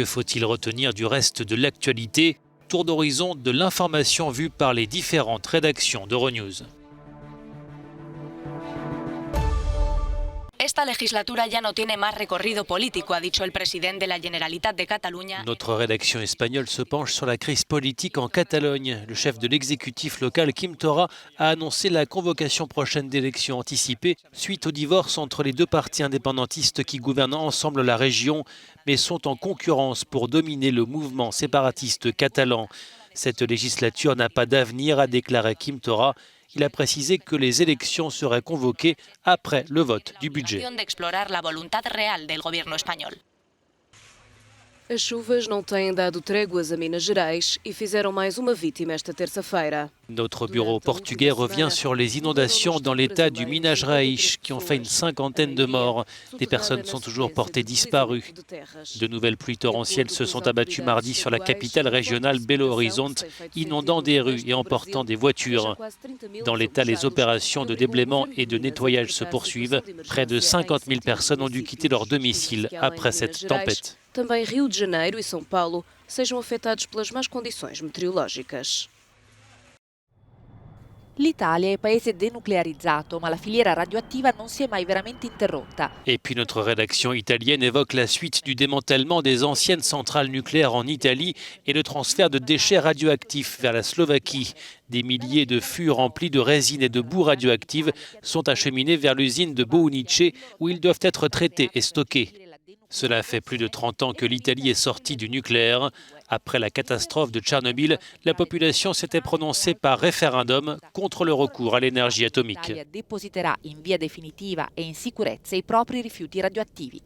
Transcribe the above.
Que faut-il retenir du reste de l'actualité? Tour d'horizon de l'information vue par les différentes rédactions d'Euronews. Esta legislatura ya no tiene más recorrido político, ha dicho el presidente de la Generalitat de Cataluña. Notre rédaction espagnole se penche sur la crise politique en Catalogne. Le chef de l'exécutif local, Quim Torra, a annoncé la convocation prochaine d'élections anticipées suite au divorce entre les deux partis indépendantistes qui gouvernent ensemble la région, mais sont en concurrence pour dominer le mouvement séparatiste catalan. Cette législature n'a pas d'avenir, a déclaré Quim Torra. Il a précisé que les élections seraient convoquées après le vote du budget. As chuvas não têm dado tréguas a Minas Gerais e fizeram mais uma vítima esta terça-feira. Notre bureau portugais revient sur les inondations dans l'état du Minas Gerais qui ont fait une 50aine de morts. Des personnes sont toujours portées disparues. De nouvelles pluies torrentielles se sont abattues mardi sur la capitale régionale Belo Horizonte, inondant des rues et emportant des voitures. Dans l'état, les opérations de déblaiement et de nettoyage se poursuivent. Près de 50 000 personnes ont dû quitter leur domicile après cette tempête. Também Rio de Janeiro e São Paulo sejam afetados pelas más condições meteorológicas. L'Italia è paese denuclearizzato, ma la filiera radioattiva non si è mai veramente interrotta. Et puis notre rédaction italienne évoque la suite du démantèlement des anciennes centrales nucléaires en Italie et le transfert de déchets radioactifs vers la Slovaquie. Des milliers de fûts remplis de résine et de boue radioactive sont acheminés vers l'usine de Bohunice où ils doivent être traités et stockés. Cela fait plus de 30 ans que l'Italie est sortie du nucléaire. Après la catastrophe de Tchernobyl, la population s'était prononcée par référendum contre le recours à l'énergie atomique. L'Italia depositerà in via definitiva e in sicurezza i propri rifiuti radioattivi.